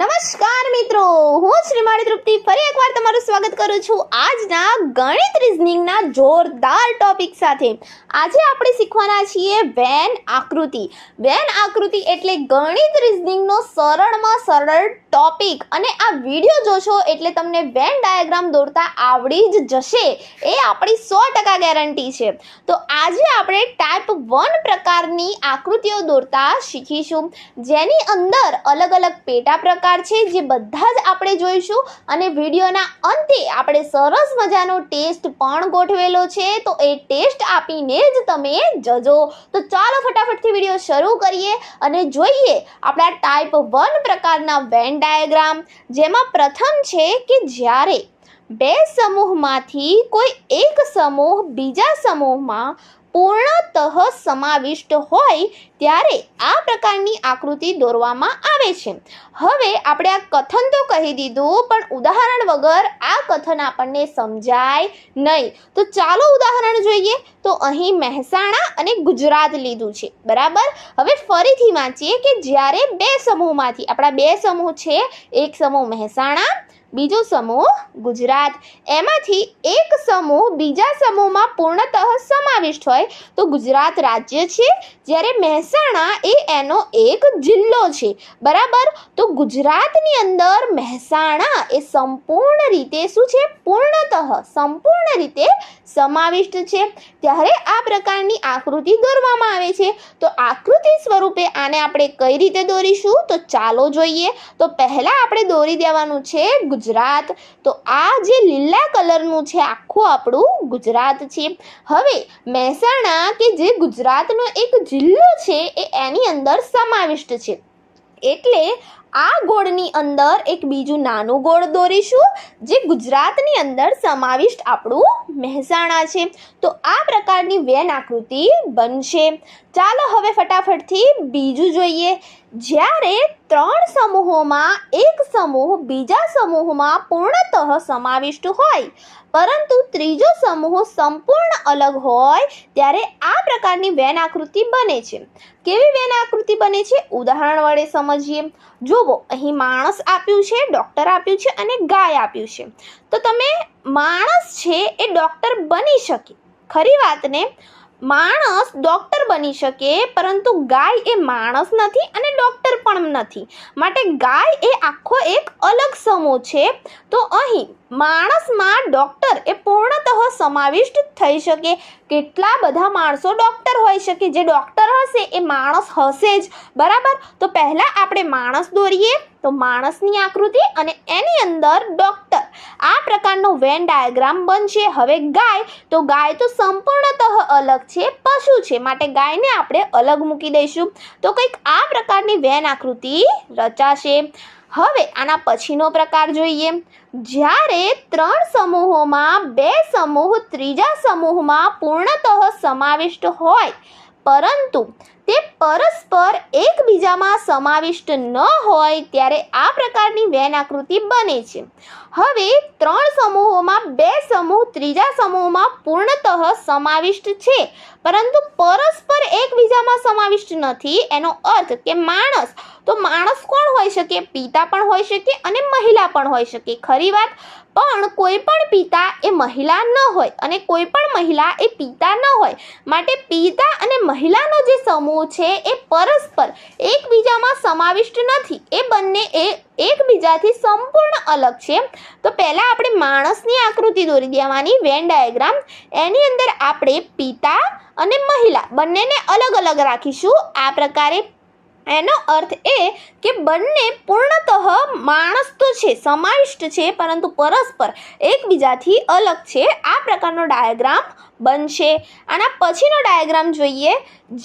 નમસ્કાર મિત્રો, હું શ્રીમાળી તૃપ્તિ ફરી એકવાર તમારું સ્વાગત કરું છું આજના ગણિત રીઝનિંગના જોરદાર ટોપિક સાથે. આજે આપણે શીખવાના છીએ વેન આકૃતિ. વેન આકૃતિ એટલે ગણિત રીઝનિંગનો સરળમાં સરળ ટોપિક, અને આ વિડીયો જોશો એટલે તમને વેન ડાયાગ્રામ દોરતા આવડી જ જશે, એ આપણી 100% ગેરંટી છે. તો આજે આપણે ટાઈપ 1 પ્રકારની આકૃતિઓ દોરતા શીખીશું, જેની અંદર અલગ અલગ પેટા પ્રકાર છે, જે બધા જ આપણે જોઈશું. અને વિડીયોના અંતે આપણે સરસ મજાનો ટેસ્ટ પણ ગોઠવેલો છે, તો એ ટેસ્ટ આપીને જ તમે જજો. તો ચાલો ફટાફટથી વિડીયો શરૂ કરીએ અને જોઈએ આપણા ટાઈપ 1 પ્રકારના વેન ડાયાગ્રામ. જેમાં પ્રથમ છે કે જ્યારે બે સમૂહમાંથી કોઈ એક સમૂહ બીજા સમૂહમાં પૂર્ણતઃ સમાવિષ્ટ હોય ત્યારે આ પ્રકારની આકૃતિ દોરવામાં આવે છે. હવે આપણે આ કથન તો કહી દીધું, પણ ઉદાહરણ વગર આ કથન આપણને સમજાય નહીં. તો ચાલો ઉદાહરણ જોઈએ. તો અહીં મહેસાણા અને ગુજરાત લીધું છે, બરાબર. હવે ફરીથી વાંચીએ કે જ્યારે બે સમૂહમાંથી, આપણા બે સમૂહ છે, એક સમૂહ મહેસાણા, બીજો સમૂહ ગુજરાત, એમાંથી એક સમૂહ બીજા સમૂહમાં પૂર્ણતઃ સમાવિષ્ટ હોય તો ગુજરાત રાજ્ય છે, જ્યારે મહેસાણા એ એનો એક જિલ્લો છે, બરાબર. તો ગુજરાતની અંદર મહેસાણા એ સંપૂર્ણ રીતે શું છે? પૂર્ણતઃ સંપૂર્ણ રીતે સમાવિષ્ટ છે. ત્યારે આ પ્રકારની આકૃતિ દોરવામાં આવે છે. તો આકૃતિ સ્વરૂપે આને આપણે કઈ રીતે દોરીશું? તો ચાલો જોઈએ. તો પહેલા આપણે દોરી દેવાનું છે ગુજરાત. તો આ જે લીલા કલરનું છે આખું આપણું ગુજરાત છે. હવે મહેસાણા કે જે ગુજરાતનો એક જિલ્લો છે એ એની અંદર સમાવિષ્ટ છે, એટલે આ ગોળની અંદર એક બીજું નાનું ગોળ દોરીશું, જે ગુજરાતની અંદર સમાવિષ્ટ આપણું મહેસાણા છે. તો આ પ્રકારની વેન આકૃતિ બનશે. ચાલો હવે ફટાફટથી બીજું જોઈએ. જ્યારે ત્રણ સમૂહોમાં એક સમૂહ બીજા સમૂહમાં પૂર્ણતઃ સમાવિષ્ટ હોય, પરંતુ ત્રીજો સમૂહ સંપૂર્ણ અલગ હોય, ત્યારે આ પ્રકારની વેન આકૃતિ બને છે. કેવી વેન આકૃતિ બને છે? ઉદાહરણ વડે સમજીએ. જુઓ, અહીં માણસ આપ્યું છે, ડૉક્ટર આપ્યું છે અને ગાય આપ્યું છે. તો તમે માણસ છે એ ડૉક્ટર બની શકે, ખરી વાત ને. માણસ ડૉક્ટર બની શકે, પરંતુ ગાય એ માણસ નથી અને ડૉક્ટર પણ નથી, માટે ગાય એ આખો એક અલગ સમૂહ છે. તો અહીં માણસમાં ડૉક્ટર એ પૂર્ણતઃ સમાવિષ્ટ થઈ શકે. કેટલા બધા માણસો ડૉક્ટર હોઈ શકે, જે ડૉક્ટર હશે એ માણસ હશે જ, બરાબર. તો પહેલાં આપણે માણસ દોરીએ. તો માણસની આકૃતિ અને એની અંદર ડૉક્ટર, આ પ્રકારનો વેન ડાયાગ્રામ બનશે. હવે ગાય, તો ગાય તો સંપૂર્ણતઃ અલગ છે, પશુ છે, માટે ગાયને આપણે અલગ મૂકી દઈશું. તો કંઈક આ પ્રકારની વેન આકૃતિ રચાશે. હવે આના પછીનો પ્રકાર જોઈએ. જ્યારે ત્રણ સમૂહોમાં બે સમૂહ ત્રીજા સમૂહમાં પૂર્ણતઃ સમાવિષ્ટ હોય, પરંતુ તે પરસ્પર એકબીજામાં સમાવિષ્ટ ન હોય, ત્યારે આ પ્રકારની વેન આકૃતિ બને છે. હવે ત્રણ સમૂહોમાં બે સમૂહ ત્રીજા સમૂહમાં પૂર્ણતઃ સમાવિષ્ટ છે, પરંતુ પરસ્પર એકબીજામાં સમાવિષ્ટ નથી. એનો અર્થ કે માણસ, તો માણસ કોણ હોઈ શકે? પિતા પણ હોઈ શકે અને મહિલા પણ હોઈ શકે, ખરી વાત. પણ કોઈ પણ પિતા એ મહિલા ન હોય અને કોઈ પણ મહિલા એ પિતા ન હોય, માટે પિતા અને મહિલાનો જે સમૂહ છે એ પરસ્પર એકબીજામાં સમાવિષ્ટ નથી. એ બંને એકબીજાથી સંપૂર્ણ અલગ છે. તો પહેલાં આપણે માણસની આકૃતિ દોરી દેવાની, વેન ડાયાગ્રામ. એની અંદર આપણે પિતા અને મહિલા બંનેને અલગ અલગ રાખીશું આ પ્રકારે. એનો અર્થ એ કે બંને પૂર્ણતઃ માણસ તો છે, સમાવિષ્ટ છે, પરંતુ પરસ્પર એકબીજાથી અલગ છે. આ પ્રકારનો ડાયાગ્રામ બનશે. આના પછીનો ડાયાગ્રામ જોઈએ.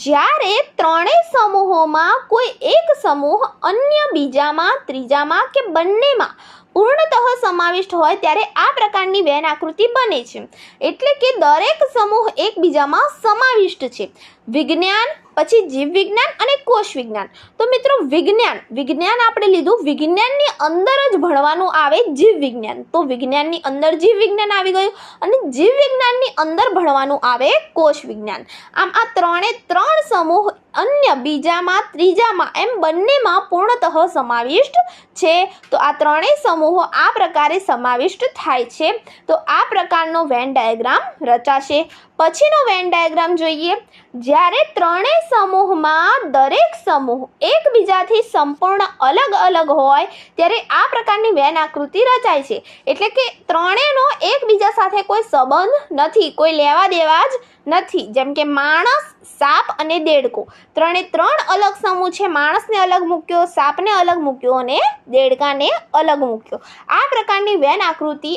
જ્યારે ત્રણેય સમૂહોમાં કોઈ એક સમૂહ અન્ય બીજામાં, ત્રીજામાં કે બંનેમાં પૂર્ણતઃ સમાવિષ્ટ હોય, ત્યારે આ પ્રકારની વેન આકૃતિ બને છે. એટલે કે દરેક સમૂહ એકબીજામાં સમાવિષ્ટ છે. વિજ્ઞાન, પછી જીવ વિજ્ઞાન અને કોષ વિજ્ઞાન. તો મિત્રો વિજ્ઞાન આપણે લીધું, વિજ્ઞાનની અંદર જ ભણવાનું આવે જીવ વિજ્ઞાન. તો વિજ્ઞાનની અંદર જીવ વિજ્ઞાન આવી ગયું અને જીવ વિજ્ઞાનની અંદર ભણવાનું આવે કોષ વિજ્ઞાન. આમ આ ત્રણ સમૂહ અન્ય બીજામાં, ત્રીજામાં એમ બંનેમાં પૂર્ણતઃ સમાવિષ્ટ છે. તો આ ત્રણેય સમૂહો આ પ્રકારે સમાવિષ્ટ થાય છે. તો આ પ્રકારનો વેન ડાયાગ્રામ રચાશે. પછીનો વેન ડાયાગ્રામ જોઈએ. જ્યારે ત્રણેય સમૂહમાં દરેક સમૂહ એકબીજાથી સંપૂર્ણ અલગ હોય ત્યારે આ પ્રકારની વેન આકૃતિ રચાય છે. એટલે કે ત્રણેયનો એકબીજા સાથે કોઈ સંબંધ નથી, કોઈ લેવા દેવા જ નથી. જેમ કે માણસ, સાપ અને દેડકો, ત્રણ અલગ સમૂહ છે. માણસને અલગ મૂક્યો, સાપને અલગ મૂક્યો અને દેડકાને અલગ મૂક્યો. આ પ્રકારની વેન આકૃતિ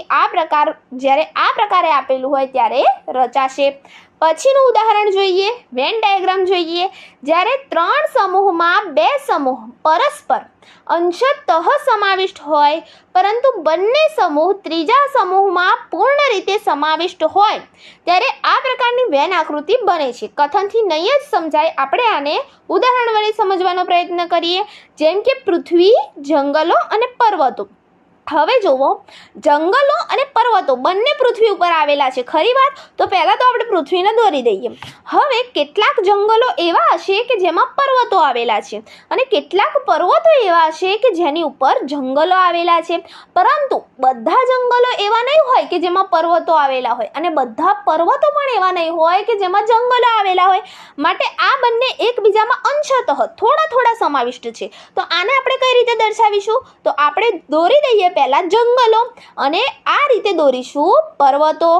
જ્યારે આ પ્રકારે આપેલું હોય ત્યારે રચાશે. પછીનું ઉદાહરણ જોઈએ, વેન ડાયાગ્રામ જોઈએ. જ્યારે ત્રણ સમૂહમાં બે સમૂહ પરસ્પર અંશતઃ સમાવિષ્ટ હોય પરંતુ બંને સમૂહ ત્રીજા સમૂહમાં પૂર્ણ રીતે સમાવિષ્ટ હોય ત્યારે આ પ્રકારની વેન આકૃતિ બને છે. કથનથી નહીં જ સમજાય, આપણે આને ઉદાહરણ વડે સમજવાનો પ્રયત્ન કરીએ. જેમ કે પૃથ્વી, જંગલો અને પર્વતો. હવે જુઓ, જંગલો અને પર્વતો બંને પૃથ્વી ઉપર આવેલા છે, ખરી વાત? તો પહેલાં તો આપણે પૃથ્વીને દોરી દઈએ. હવે કેટલાક જંગલો એવા હશે કે જેમાં પર્વતો આવેલા છે અને કેટલાક પર્વતો એવા હશે કે જેની ઉપર જંગલો આવેલા છે. પરંતુ બધા જંગલો એવા નહીં હોય કે જેમાં પર્વતો આવેલા હોય અને બધા પર્વતો પણ એવા નહીં હોય કે જેમાં જંગલો આવેલા હોય. માટે આ બંને એકબીજામાં અંશતઃ થોડા સમાવિષ્ટ છે. તો આને આપણે કઈ રીતે દર્શાવીશું? તો આપણે દોરી દઈએ પહેલા જંગલો અને આ રીતે દોરીશું પર્વતો.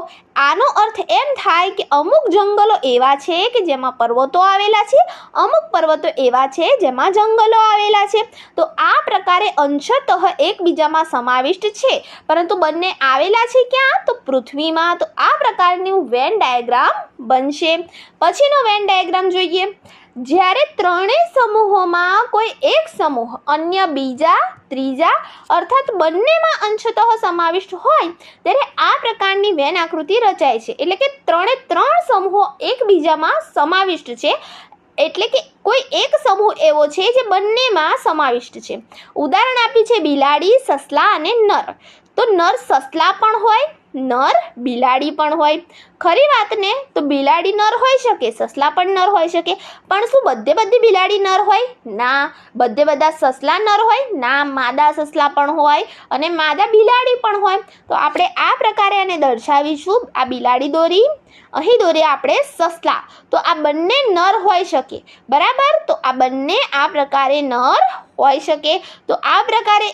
આનો અર્થ એમ થાય કે અમુક જંગલો એવા છે કે જેમાં પર્વતો આવેલા છે, અમુક પર્વતો એવા છે જેમાં જંગલો આવેલા છે. તો આ પ્રકારે અંશતઃ એકબીજામાં સમાવિષ્ટ છે પરંતુ બંને આવેલા છે ક્યાં? તો પૃથ્વીમાં. તો આ પ્રકારનું વેન ડાયાગ્રામ બનશે. પછીનો વેન ડાયાગ્રામ જોઈએ. જ્યારે ત્રણેય સમૂહોમાં કોઈ એક સમૂહ અન્ય બીજા, ત્રીજા અર્થાત બંનેમાં અંશતઃ સમાવિષ્ટ હોય ત્યારે આ પ્રકારની વેન આકૃતિ રચાય છે. એટલે કે ત્રણ સમૂહો એકબીજામાં સમાવિષ્ટ છે. એટલે કે કોઈ એક સમૂહ એવો છે જે બંનેમાં સમાવિષ્ટ છે. ઉદાહરણ આપ્યું છે બિલાડી, સસલા અને નર. તો નર સસલા પણ હોય, નર બિલાડી પણ હોય. ખરી વાત ને? તો બિલાડી નર હોઈ શકે, સસલા પણ નર હોઈ શકે. પણ શું બધી બિલાડી નર હોય? ના. બધા સસલા નર હોય? ના. માદા સસલા પણ હોય અને માદા બિલાડી પણ હોય. તો આપણે આ પ્રકારે આને દર્શાવીશું. આ બિલાડી દોરી, અહીં દોરી આપણે સસલા. તો આ બંને નર હોઈ શકે, બરાબર? તો આ બંને આ પ્રકારે નર હોઈ શકે. તો આ પ્રકારે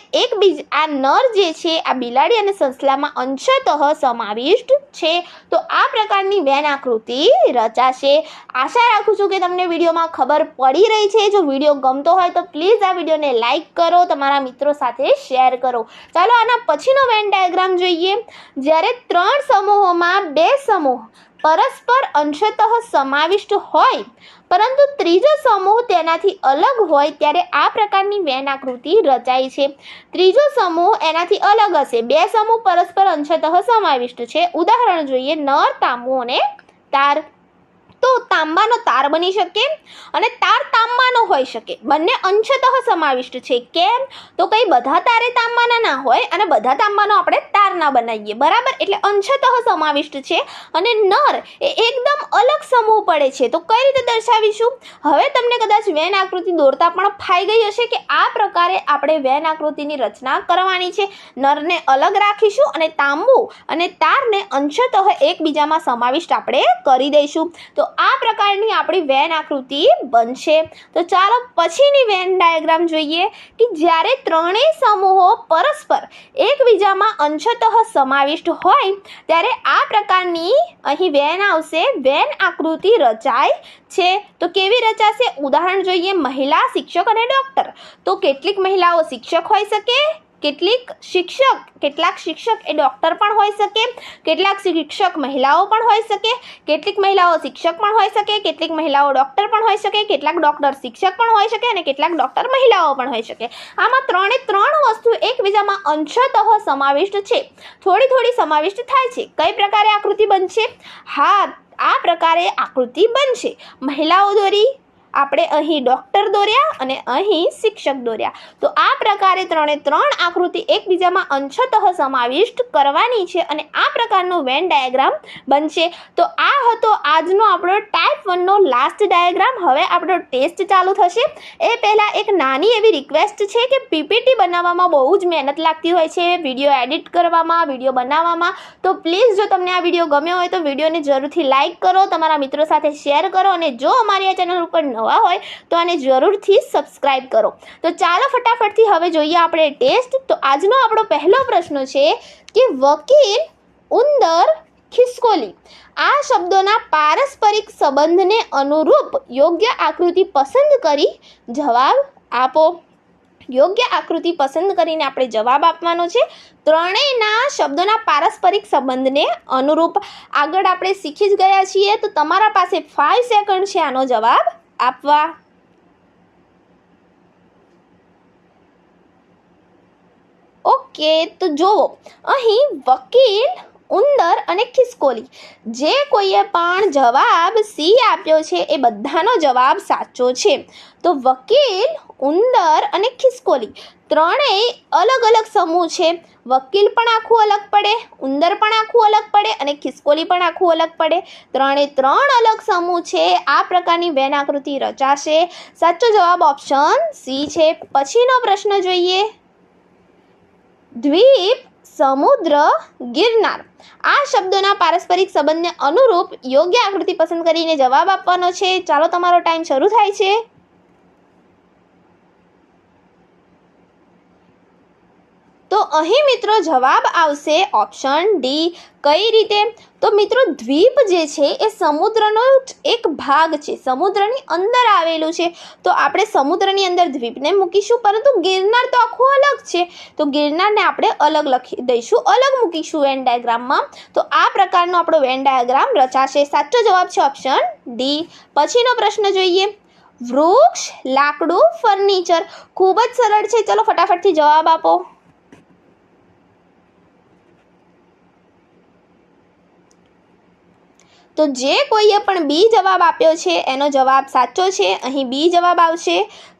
આ નર જે છે આ બિલાડી અને સસલામાં અંશતઃ સમાવિષ્ટ છે. તો આ પ્રકારની વેન આકૃતિ રચાશે. આશા રાખું છું કે તમને વિડીયોમાં ખબર પડી રહી છે. જો વિડીયો ગમતો હોય તો પ્લીઝ આ વિડીયોને લાઈક કરો, તમારા મિત્રો સાથે શેર કરો. ચાલો આના પછીનો વેન ડાયાગ્રામ જોઈએ. જ્યારે ત્રણ સમૂહોમાં બે સમૂહ પરસ્પર અંશતઃ સમાવિષ્ટ હોય પરંતુ ત્રીજો સમૂહ તેનાથી અલગ હોય ત્યારે આ પ્રકારની વેન આકૃતિ રચાય છે. ત્રીજો સમૂહ એનાથી અલગ હશે. બે સમૂહ પરસ્પર અંશતઃ સમાવિષ્ટ છે. ઉદાહરણ જોઈએ, નર, તાંબુ અને તાર. તો તાંબાનો તાર બની શકે અને તાર તાંબાનો હોઈ શકે. બંને અંશતઃ સમાવિષ્ટ છે. કેમ? તો કઈ બધા તારે તાંબાના ના હોય અને બધા તાંબાનો આપણે તાર ના બનાવીએ, બરાબર? એટલે અંશતઃ સમાવિષ્ટ છે. અને નર એ એકદમ અલગ સમૂહ પડે છે. તો કઈ રીતે દર્શાવીશું? હવે તમને કદાચ વેન આકૃતિ દોરતા પણ ફાઈ ગઈ હશે કે આ પ્રકારે આપણે વેન આકૃતિની રચના કરવાની છે. નરને અલગ રાખીશું અને તાંબુ અને તારને અંશતઃ એકબીજામાં સમાવિષ્ટ આપણે કરી દઈશું. તો આ પ્રકારની આપણી વેન આકૃતિ બનશે. તો ચાલો પછીની વેન ડાયાગ્રામ જોઈએ કે જ્યારે ત્રણેય સમૂહો પરસ્પર એકબીજામાં અંશતઃ સમાવિષ્ટ હોય ત્યારે આ પ્રકારની અહીં વેન આવશે. વેન આકૃતિ રચાય છે. તો કેવી રચાશે? ઉદાહરણ જોઈએ, મહિલા, શિક્ષક અને ડોક્ટર. તો કેટલીક મહિલાઓ શિક્ષક હોઈ શકે, કેટલાક શિક્ષક એ ડૉક્ટર પણ હોઈ શકે, કેટલાક શિક્ષક મહિલાઓ પણ હોઈ શકે, કેટલીક મહિલાઓ શિક્ષક પણ હોઈ શકે, કેટલીક મહિલાઓ ડૉક્ટર પણ હોઈ શકે, કેટલાક ડૉક્ટર શિક્ષક પણ હોઈ શકે અને કેટલાક ડૉક્ટર મહિલાઓ પણ હોઈ શકે. આમાં ત્રણ વસ્તુ એકબીજામાં અંશતઃ સમાવિષ્ટ છે. થોડી સમાવિષ્ટ થાય છે. કઈ પ્રકારે આકૃતિ બનશે? હા, આ પ્રકારે આકૃતિ બનશે. મહિલાઓ દોરી, આપણે અહીં ડૉક્ટર દોર્યા અને અહીં શિક્ષક દોર્યા. તો આ પ્રકારે 3 આકૃતિ એકબીજામાં અંશતઃ સમાવિષ્ટ કરવાની છે અને આ પ્રકારનો વેન ડાયાગ્રામ બનશે. તો આ હતો આજનો આપણો ટાઈપ 1નો લાસ્ટ ડાયાગ્રામ. હવે આપણો ટેસ્ટ ચાલુ થશે એ પહેલાં એક નાની એવી રિક્વેસ્ટ છે કે પીપીટી બનાવવામાં બહુ જ મહેનત લાગતી હોય છે, વિડીયો એડિટ કરવામાં, વિડીયો બનાવવામાં. તો પ્લીઝ જો તમને આ વિડીયો ગમ્યો હોય તો વિડીયોને જરૂરથી લાઇક કરો, તમારા મિત્રો સાથે શેર કરો અને જો અમારી આ ચેનલ ઉપર નવા હોય તો આને જરૂરથી સબસ્ક્રાઇબ કરો. તો ચાલો ફટાફટથી હવે જોઈએ આપણે ટેસ્ટ. તો આજનો આપણો પહેલો પ્રશ્ન છે કે વકીલ, ઉંદર, ખિસકોલી આ શબ્દોના પારસ્પરિક સંબંધને અનુરૂપ યોગ્ય આકૃતિ પસંદ કરી જવાબ આપો. યોગ્ય આકૃતિ પસંદ કરીને આપણે જવાબ આપવાનો છે. ત્રણેયના શબ્દોના પારસ્પરિક સંબંધને અનુરૂપ. આગળ આપણે શીખી જ ગયા છીએ. તો તમારા પાસે 5 સેકન્ડ છે આનો જવાબ આપવા. ઓકે, તો જુઓ અહીં વકીલ, ઉંદર અને ખિસકોલી જે કોઈએ પણ જવાબ સી આપ્યો છે એ બધાનો જવાબ સાચો છે. તો વકીલ, ઉંદર અને ખિસકોલી ત્રણેય અલગ અલગ સમૂહ છે. વકીલ પણ આખું અલગ પડે, ઉંદર પણ આખું અલગ પડે અને ખિસકોલી પણ આખું અલગ પડે. 3 અલગ સમૂહ છે. આ પ્રકારની વેન આકૃતિ રચાશે. સાચો જવાબ ઓપ્શન સી છે. પછીનો પ્રશ્ન જોઈએ. દ્વીપ, સમુદ્ર, ગિરનાર આ શબ્દોના પારસ્પરિક સંબંધને અનુરૂપ યોગ્ય આકૃતિ પસંદ કરીને જવાબ આપવાનો છે. ચાલો, તમારો ટાઈમ શરૂ થાય છે. તો અહીં મિત્રો જવાબ આવશે ઓપ્શન ડી. કઈ રીતે? તો મિત્રો દ્વીપ જે છે એ સમુદ્રનો એક ભાગ છે, સમુદ્રની અંદર આવેલું છે. તો આપણે સમુદ્રની અંદર દ્વીપને મૂકીશું, પરંતુ ગિરનાર તો આખું અલગ છે. તો ગિરનારને આપણે અલગ લખી દઈશું, અલગ મૂકીશું વેન ડાયાગ્રામમાં. તો આ પ્રકારનો આપણો વેન ડાયાગ્રામ રચાશે. સાચો જવાબ છે ઓપ્શન ડી. પછીનો પ્રશ્ન જોઈએ. વૃક્ષ, લાકડું, ફર્નિચર ખૂબ જ સરળ છે. ચલો ફટાફટથી જવાબ આપો. તો જે કોઈએ પણ બી જવાબ આપ્યો છે એનો જવાબ સાચો છે. અહીં બી જવાબ આવશે.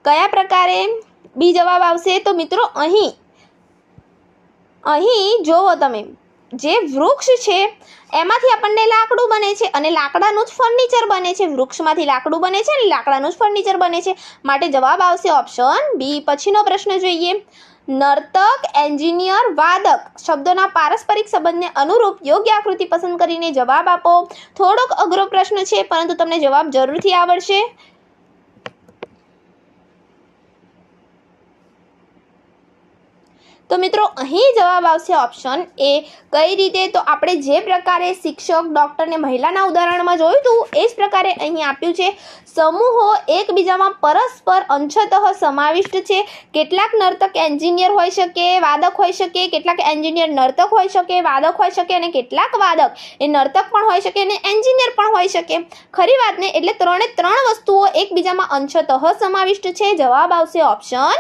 કયા પ્રકારે બી જવાબ આવશે? તો મિત્રો અહીં જોવો તમે, જે વૃક્ષ છે એમાંથી આપણને લાકડું બને છે અને લાકડાનું જ ફર્નિચર બને છે. વૃક્ષમાંથી લાકડું બને છે અને લાકડાનું જ ફર્નિચર બને છે. માટે જવાબ આવશે ઓપ્શન બી. પછીનો પ્રશ્ન જોઈએ. નર્તક, એન્જિનિયર, વાદક શબ્દોના પારસ્પરિક સંબંધને અનુરૂપ યોગ્ય આકૃતિ પસંદ કરીને જવાબ આપો. થોડોક અઘરો પ્રશ્ન છે, પરંતુ તમને જવાબ જરૂરથી આવડશે. તો મિત્રો અહીં જવાબ આવશે ઓપ્શન એ. કઈ રીતે? તો આપણે જે પ્રકારે શિક્ષક, ડૉક્ટર ને મહિલાના ઉદાહરણમાં જોયું હતું એ જ પ્રકારે અહીં આપ્યું છે. સમૂહો એકબીજામાં પરસ્પર અંશતઃ સમાવિષ્ટ છે. કેટલાક નર્તક એન્જિનિયર હોઈ શકે, વાદક હોઈ શકે, કેટલાક એન્જિનિયર નર્તક હોઈ શકે, વાદક હોઈ શકે અને કેટલાક વાદક એ નર્તક પણ હોઈ શકે અને એન્જિનિયર પણ હોઈ શકે. ખરી વાત ને? એટલે 3 વસ્તુઓ એકબીજામાં અંશતઃ સમાવિષ્ટ છે. જવાબ આવશે ઓપ્શન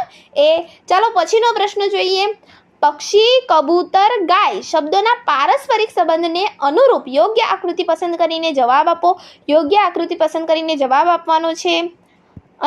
એ. ચાલો પછીનો પ્રશ્ન જોઈએ. પક્ષી, કબૂતર, ગાય શબ્દોના પારસ્પરિક સંબંધને અનુરૂપ યોગ્ય આકૃતિ પસંદ કરીને જવાબ આપો. યોગ્ય આકૃતિ પસંદ કરીને જવાબ આપવાનો છે.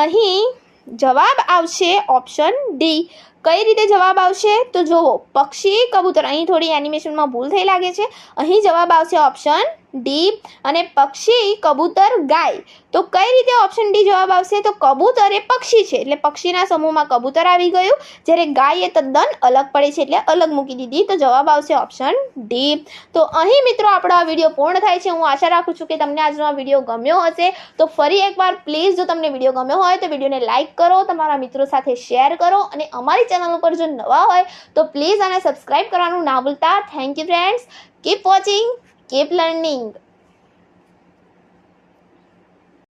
અહીં જવાબ આવશે ઓપ્શન ડી. કઈ રીતે જવાબ આવશે? તો જુઓ, પક્ષી, કબૂતર અહીં થોડી એનિમેશનમાં ભૂલ થઈ લાગે છે. અહીં જવાબ આવશે ઓપ્શન ડી. અને પક્ષી, કબૂતર, ગાય તો કઈ રીતે ઓપ્શન ડી જવાબ આવશે? તો કબૂતર એ પક્ષી છે એટલે પક્ષીના સમૂહમાં કબૂતર આવી ગયું, જ્યારે ગાય એ તદ્દન અલગ પડે છે એટલે અલગ મૂકી દીધી. તો જવાબ આવશે ઓપ્શન ડી. તો અહીં મિત્રો આપણો આ વિડીયો પૂર્ણ થાય છે. હું આશા રાખું છું કે તમને આજનો આ વિડીયો ગમ્યો હશે. તો ફરી એકવાર પ્લીઝ જો તમને વિડીયો ગમ્યો હોય તો વિડીયોને લાઇક કરો, તમારા મિત્રો સાથે શેર કરો અને અમારી ચેનલ ઉપર જો નવા હોય તો પ્લીઝ આને સબસ્ક્રાઇબ કરવાનું ના ભૂલતા. Thank you friends. Keep watching, keep learning.